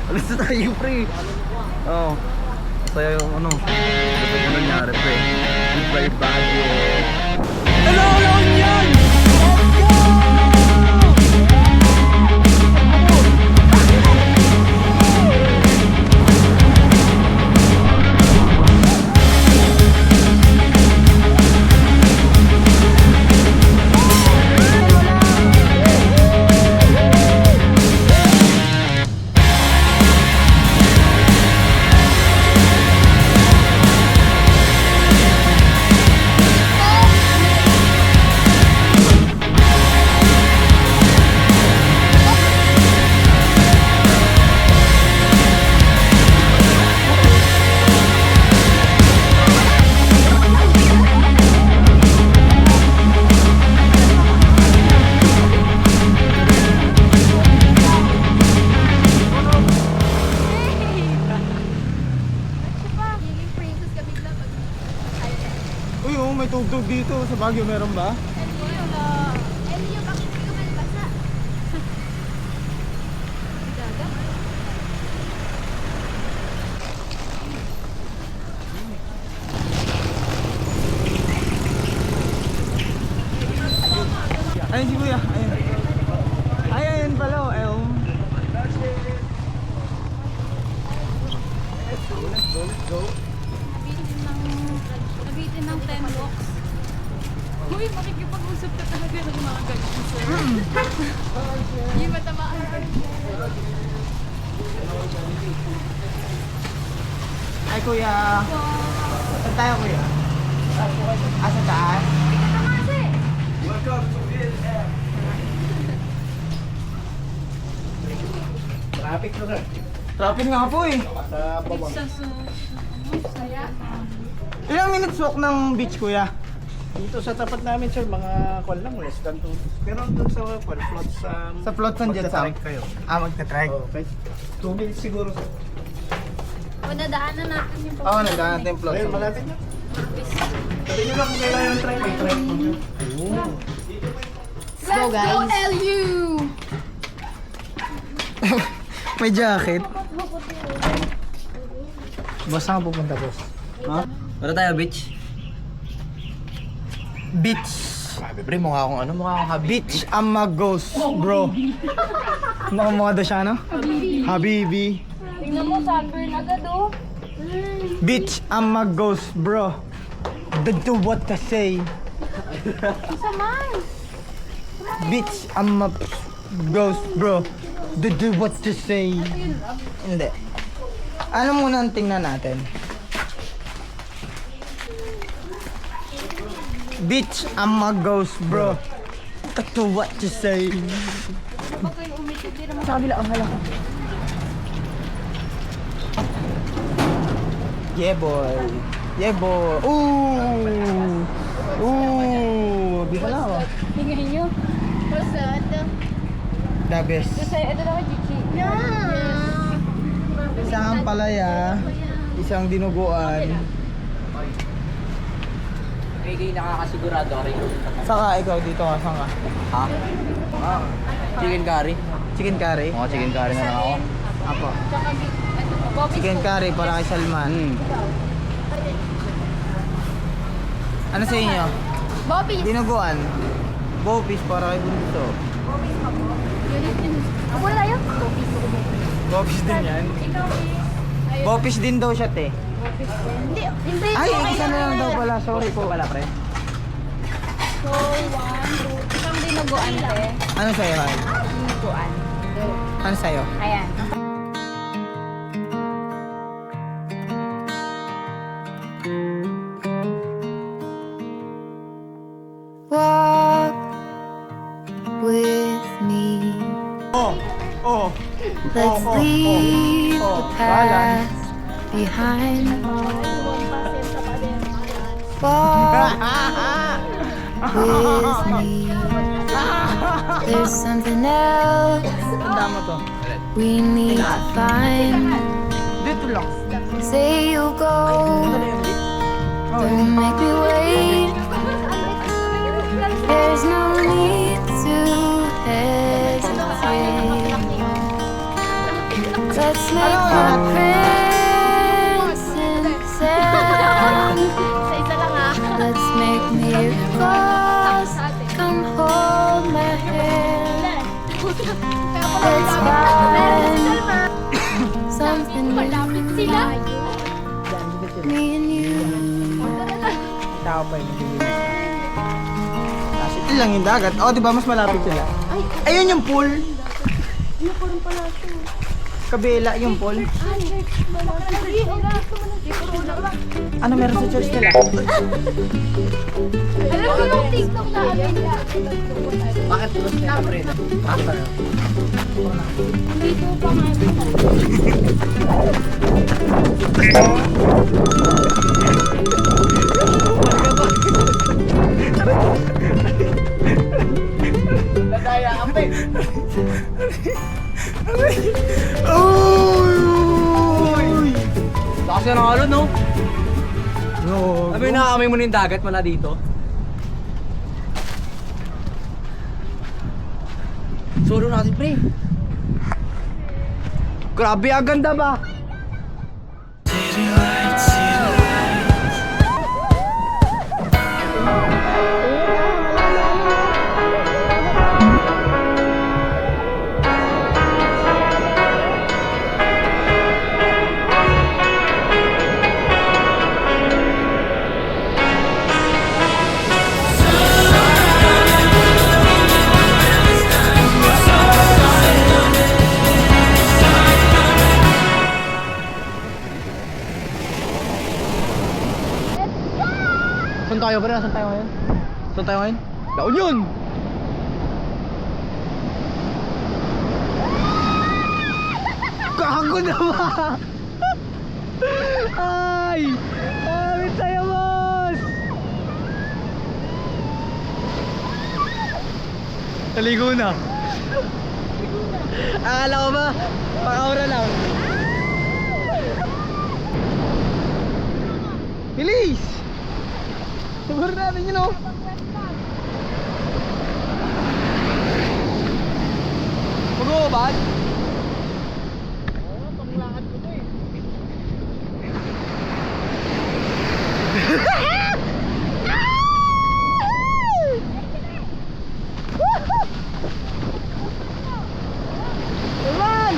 Alis na tayo, pre. Oo. Masaya yung ano. Ito po nangyari, pre. Goodbye, Baguio. Hello, hello, yan! May tugtog dito sa Baguio, meron ba? Elio, bakit hindi ka malibasa? Gaga? Ayun si Kuya, ayun. Ayun pala, ayun. Let's go. Nabitin ng 10 blocks. Uy, makikipag-usap ka talaga ng mga ganyan, sir. Hindi matamaan ka. Ay Kuya. Saan tayo Kuya? Sa taas? Hindi ka tamasi! Traffic na sir. Traffic nga po eh. Sa babang. Saya. Ilang minutes walk ng beach Kuya? Dito sa tapat namin sir, mga kwan lang, less than 2. Pero doon sa kwan, floats Sa float saan dyan Sam? magta-trek kayo. Magta-trek. Okay. 2 minutes siguro sir. O, nadaanan natin yung Oo, nandaan natin yung float. Ayun, malapit na. Sabi nyo lang kung kailangan yung trek, may trek. Let's go, LU! May jacket. Boss, saan ka pupunta boss? Ha? Para tayo beach? Beach. Sabi pre, mukha akong ano, mukha akong Habibi. Beach Amagos, bro. Mukha daw siya, no? Habibi. Tingnan mo, sunburn agad, oh. Beach Amagos, bro. Don't know what to say. Isa man. Beach Amagos, bro. Don't know what to say. Hindi. Ano muna ang tingnan natin? Beach Amagos, bro. Don't know what to say. Baka yung umitit, di naman. Sa kabila, ang hala. Yeah boy. Yeah boy. Ooh. Ooh. Di pala ako. Tingnan nyo. Rosad. The best. Kasi ito na Gigi. Yeah. Isang palaya. Isang dinuguan. Hindi nakakasigurado ka rin. Saka ikaw dito ka. Saan ka? Ha? Chicken curry? Chicken curry? Oo, chicken curry na lang ako. Apo. Tsaka ito pa, Bobby's Chicken curry para kay Salman. Ano sa inyo? Bobby's. Dinuguan. Bopis para kay Bunso. Ako na tayo? Bobby's. Bopis din yan. Ikaw eh. Bopis din daw siya, te. Hindi, hindi. Ay, okay isa na lang daw pala. Sorry po. Wala pre. So, 1, 2, isang dinuguan te. Ano sa'yo, Han? Dinuguan. Ano sa'yo? Ayan. Walk with me. Oh. Let's leave the past behind. Walk with me. There's something else Tanda mo to. we need to find. Dito lang. Say you'll go, don't make me wait. There's no need to hesitate. Let's Let's make footprints in the sand. Sa isa lang ah. Let's make miracles. Come hold my hand. Let's find something Malapit sila. new. Me and you. Tao pa yun. Kasi ito lang yung dagat. Oh, di ba mas malapit sila? Ayun yung pool. Kabila yung pool. Ano meron sa church nila? Alam mo yung TikTok na amin Bakit tulos na yung preno? dito pa nga. Nadaya ka pa eh. Lakas ka ng alon, no? No. Sabi nakaamoy mo na yung dagat mula dito. Solo natin, pre. Grabe, ang ganda ba? Saan tayo ba? Saan tayo ngayon? Saan tayo ngayon? La Union! Gago naman! Ay! Awit tayo, boss! Naligo na. Akala ko ba? Pakaura lang. Bilis! Siguro natin yun, oh. Mag-uubad? Oo, panglakad ko to eh. Naman!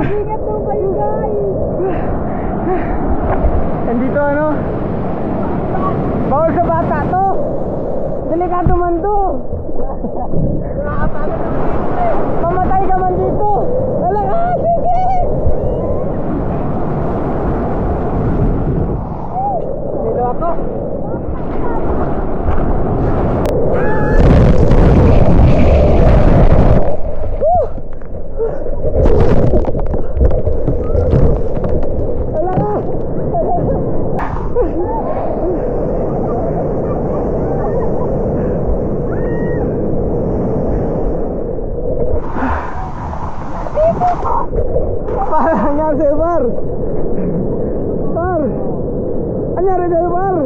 Ingat daw kayo guys. Andito ano? Bawal sa bata to. Delikado man to. Mamatay ka man dito. Wala ka, sige. Dito ako. Parang nangyari sa'yo, Bar? Bar? Nangyari sa'yo, Bar?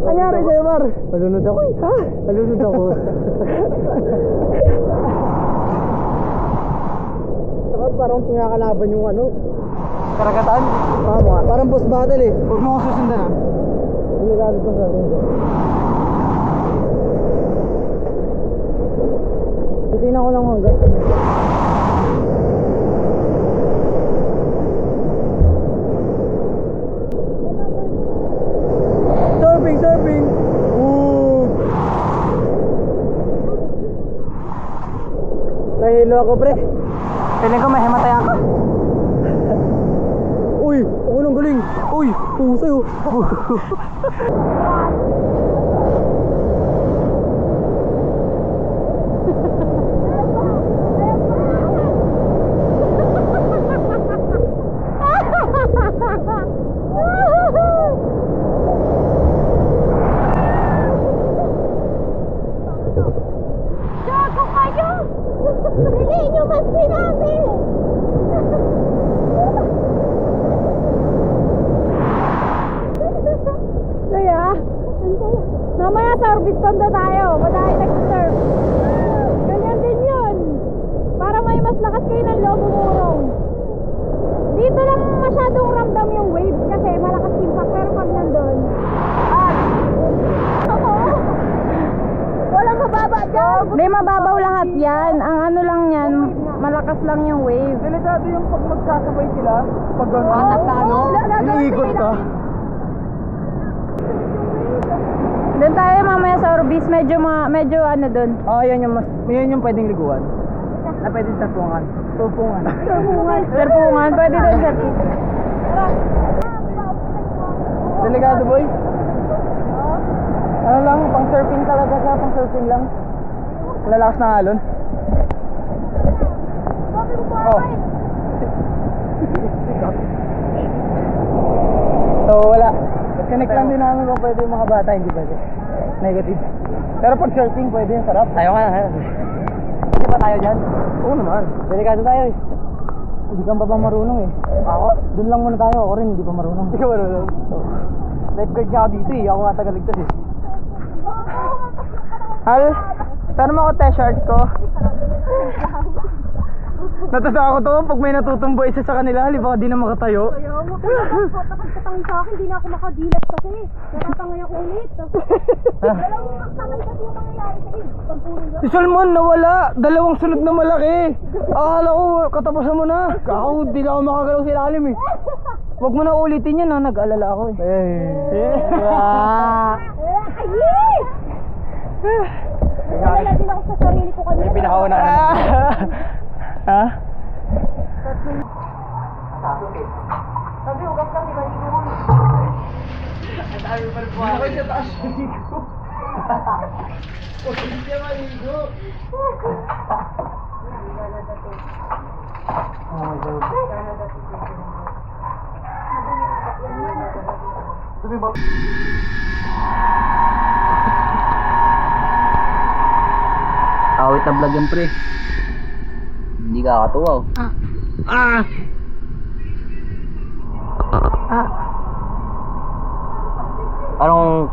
Nangyari sa'yo, Bar? Malunod ako eh. Ha? Malunod ako. Saka parang kinakalaban yung ano. Karagatan? Tama. Parang boss battle eh. Huwag mo akong susundan ha. Delikado pa sa akin. Titignan ko lang hanggang. Surfing! Ooh! Nahilo ako, pre. Piling ko may himatayan ka. Uy! Ako nung ang galing. Uy, pusay oh. Gago kayo! Hindi nyo man sinabi! Saya? Mamaya service condo tayo. Madami nag-serve. Ganyan din yun. Para may mas lakas kayo ng loob umurong. Dito lang masyadong ramdam yung wave kasi malakas impact. Pero pag nandun, walang mababa dyan. Hindi, mababaw lahat yan. Ang ano lang yan, malakas lang yung wave. Delikado yung pag magkasabay sila. Pag Anak na ano? iniikot ka. Doon tayo mamaya sa Orbis, medyo ano doon. Yan yung pwedeng liguan. Na pwedeng sarpungan. Sarpungan. Serpungan, pwede doon sa Delikado boy. Ano lang, pang surfing talaga siya, pang surfing lang. Lalakas na halon. Oh. So wala. Connect lang din namin kung pwede yung mga bata, hindi pwede. Negative. Pero pag surfing pwede yung sarap. Tayo nga. Hindi ba tayo dyan? Oo naman. Delikado tayo eh. Hindi ka pa marunong eh. Ako? Doon lang muna tayo, ako rin hindi pa marunong. Hindi ka marunong. Lifeguard niya ako dito eh, ako nga tagaligtas eh. Hal, saan mo ako t-shirt ko? Natatakot ako pag may natutumbo isa sa kanila, baka di na makatayo. Ayaw mo, kapag sa akin, di na ako makadilat kasi. Natatangay ako ulit. Dalawang magsangay kasi yung nangyayari sa iyo. Pagpulong Si Salmon nawala, dalawang sunod na malaki. Akala ko katapusan mo na. Ako di na ako makagalaw sa ilalim eh. Huwag mo na ulitin yan ha, nag-alala ako eh. Nalala din ako sa sarili ko kanina. Pinakauna ka na. Ha? Sabi, ugas lang, di ba? Hindi ko. Ako sa taas maligo. Hindi siya maligo. Oh my God. Awit na vlog yan pre. Hindi ka katuwa. Anong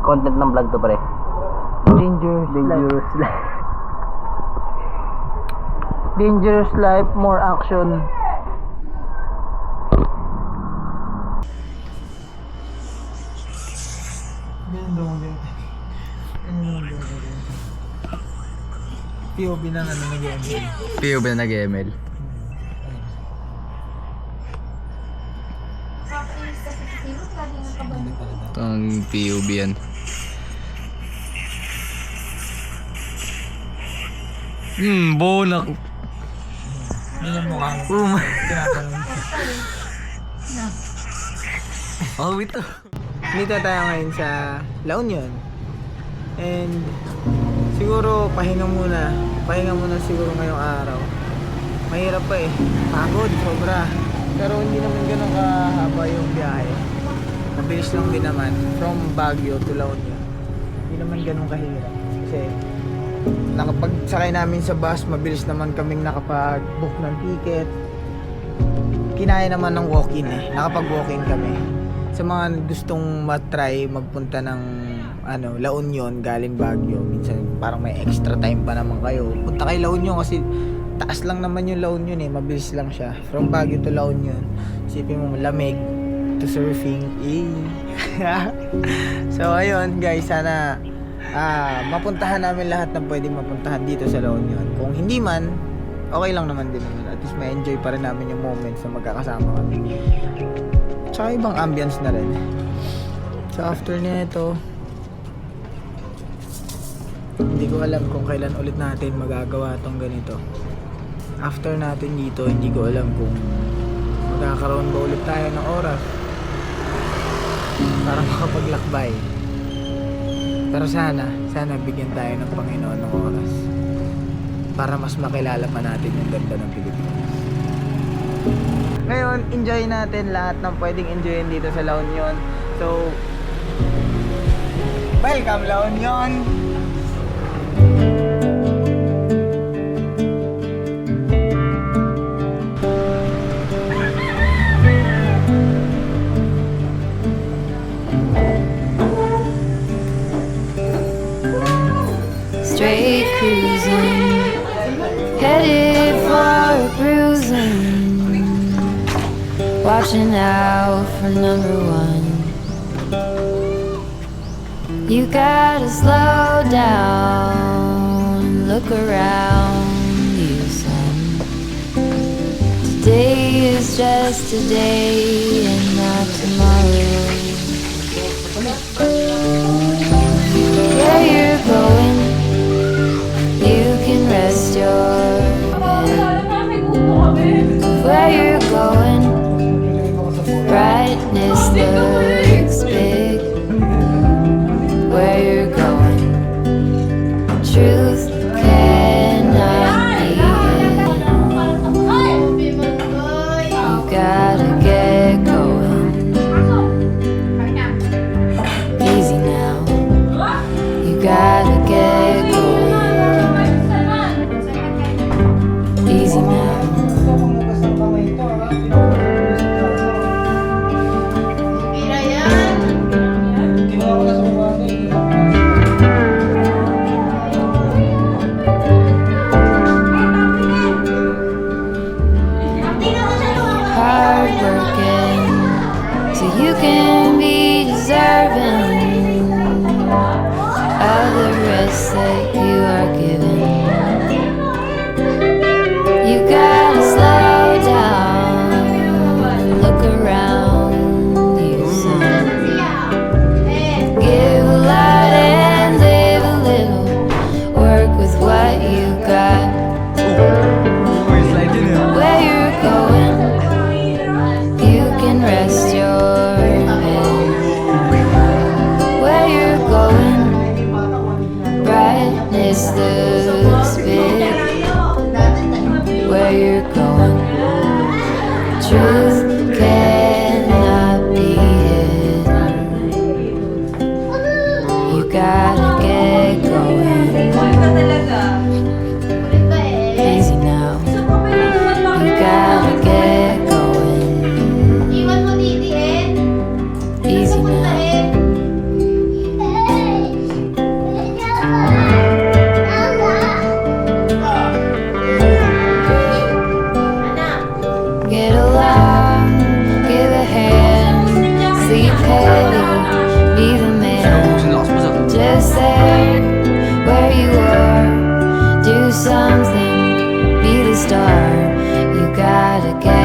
content ng vlog to pre? Dangerous life. Dangerous life, more action. POV na nag-ML. POV na nag-ML. Ang POV yan. Bonak. Yun ang mukha mo. Oh, ito. Dito tayo ngayon sa La Union. And siguro pahinga muna siguro ngayong araw. Mahirap pa eh. Pagod, sobra. Pero hindi naman ganun kahaba yung biyahe. Mabilis lang din naman. From Baguio to La Union. Hindi naman ganun kahirap. Kasi nakapagsakay namin sa bus, mabilis naman kaming nakapag-book ng ticket. Kinaya naman ng walk-in eh. Nakapag-walk-in kami. Sa mga gustong matry magpunta ng La Union galing Baguio, minsan parang may extra time pa naman kayo, punta kayo La Union kasi taas lang naman yung La Union eh, mabilis lang siya from Baguio to La Union. Isipin mo lamig to surfing so ayun guys, sana mapuntahan namin lahat ng pwedeng mapuntahan dito sa La Union. Kung hindi man, okay lang naman din naman, at least may enjoy pa rin namin yung moments na magkakasama kami. Tsaka ibang ambience na rin. So after nito, hindi ko alam kung kailan ulit natin magagawa tong ganito. After natin dito, hindi ko alam kung magkakaroon ba ulit tayo ng oras para makapaglakbay. Pero sana bigyan tayo ng Panginoon ng oras para mas makilala pa natin yung ganda ng Pilipinas. Ngayon, enjoy natin lahat ng pwedeng enjoyin dito sa La Union. So, welcome La Union! Straight cruising, headed for a bruising, watching out for number one. You gotta slow down, look around you, son. Today is just a day and not tomorrow. Where you're going, you can rest your head. Where you're going, brightness looks big. Where you're going, truth cannot be hid. You gotta get going. Easy now. You gotta get going. Easy now. Hard working so you can be deserving of the rest that you are given. You gotta slow down, look around you, son. Give a lot and live a little, work with what you got. Where you're going, you can rest your head. Where you're going, brightness looks big. Where you're going, truth cannot be hid. You gotta get going. Easy now. You gotta get going. Easy now. Get along, give a hand, sleep heavy, be the man. Just there, where you are, do something, be the star. You gotta get